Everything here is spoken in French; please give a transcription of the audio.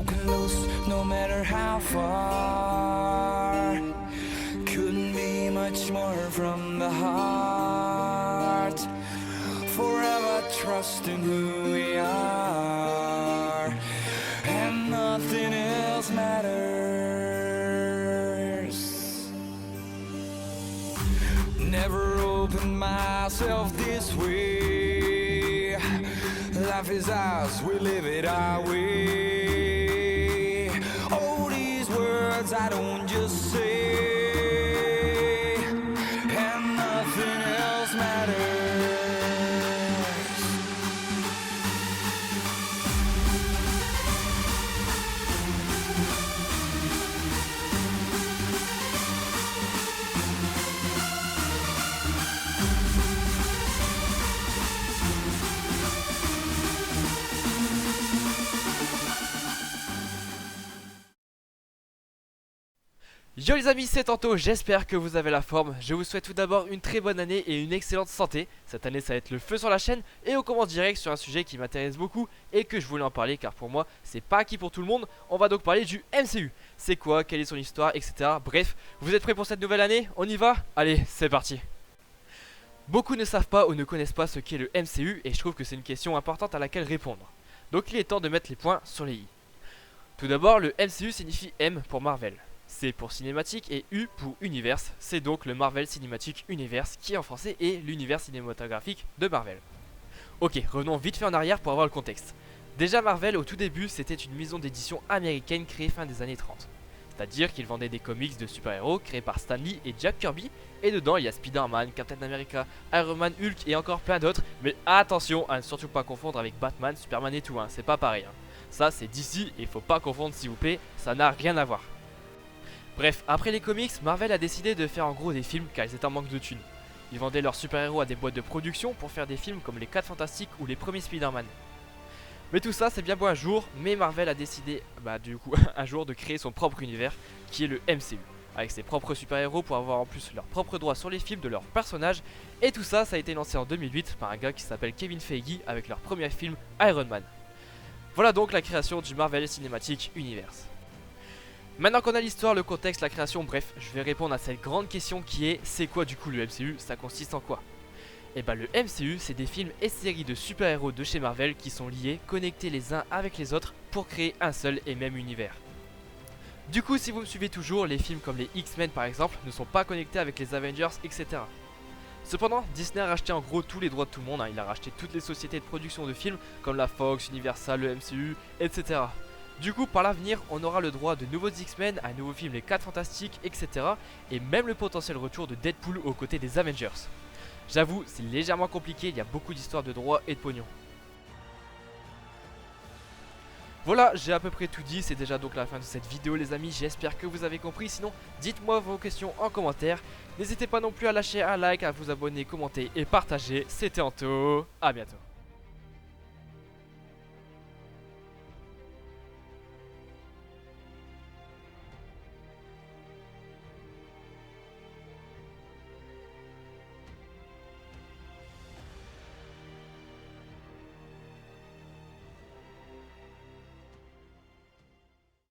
broken loose, no matter how far. Couldn't be much more from the heart. Forever trusting who we are, and nothing else matters. Never opened myself this way. Life is ours, we live it our way. All these words I don't just say, and nothing else matters. Yo les amis, c'est Tanto, j'espère que vous avez la forme. Je vous souhaite tout d'abord une très bonne année et une excellente santé. Cette année ça va être le feu sur la chaîne et on commence direct sur un sujet qui m'intéresse beaucoup et que je voulais en parler car pour moi c'est pas acquis pour tout le monde. On va donc parler du MCU. C'est quoi, quelle est son histoire, etc. Bref, vous êtes prêts pour cette nouvelle année? On y va? Allez, c'est parti. Beaucoup ne savent pas ou ne connaissent pas ce qu'est le MCU et je trouve que c'est une question importante à laquelle répondre. Donc il est temps de mettre les points sur les i. Tout d'abord, le MCU signifie M pour Marvel. C pour cinématique et U pour universe, c'est donc le Marvel Cinematic Universe qui en français est l'univers cinématographique de Marvel. Ok, revenons vite fait en arrière pour avoir le contexte. Déjà Marvel au tout début c'était une maison d'édition américaine créée fin des années 30. C'est-à-dire qu'ils vendaient des comics de super-héros créés par Stan Lee et Jack Kirby, et dedans il y a Spider-Man, Captain America, Iron Man, Hulk et encore plein d'autres, mais attention à ne surtout pas confondre avec Batman, Superman et tout, hein, c'est pas pareil. Ça c'est DC et faut pas confondre s'il vous plaît, ça n'a rien à voir. Bref, après les comics, Marvel a décidé de faire en gros des films car ils étaient en manque de thunes. Ils vendaient leurs super-héros à des boîtes de production pour faire des films comme les 4 Fantastiques ou les premiers Spider-Man. Mais tout ça c'est bien beau un jour, mais Marvel a décidé un jour de créer son propre univers qui est le MCU. Avec ses propres super-héros pour avoir en plus leurs propres droits sur les films de leurs personnages. Et tout ça, ça a été lancé en 2008 par un gars qui s'appelle Kevin Feige avec leur premier film Iron Man. Voilà donc la création du Marvel Cinematic Universe. Maintenant qu'on a l'histoire, le contexte, la création, bref, je vais répondre à cette grande question qui est: c'est quoi du coup le MCU? Ça consiste en quoi? Et bah le MCU c'est des films et séries de super-héros de chez Marvel qui sont liés, connectés les uns avec les autres pour créer un seul et même univers. Du coup si vous me suivez toujours, les films comme les X-Men par exemple ne sont pas connectés avec les Avengers, etc. Cependant, Disney a racheté en gros tous les droits de tout le monde, il a racheté toutes les sociétés de production de films comme la Fox, Universal, le MCU, etc. Du coup, par l'avenir, on aura le droit de nouveaux X-Men, un nouveau film Les 4 Fantastiques, etc. Et même le potentiel retour de Deadpool aux côtés des Avengers. J'avoue, c'est légèrement compliqué, il y a beaucoup d'histoires de droits et de pognon. Voilà, j'ai à peu près tout dit, c'est déjà donc la fin de cette vidéo les amis, j'espère que vous avez compris, sinon dites-moi vos questions en commentaire. N'hésitez pas non plus à lâcher un like, à vous abonner, commenter et partager, c'était Anto, à bientôt.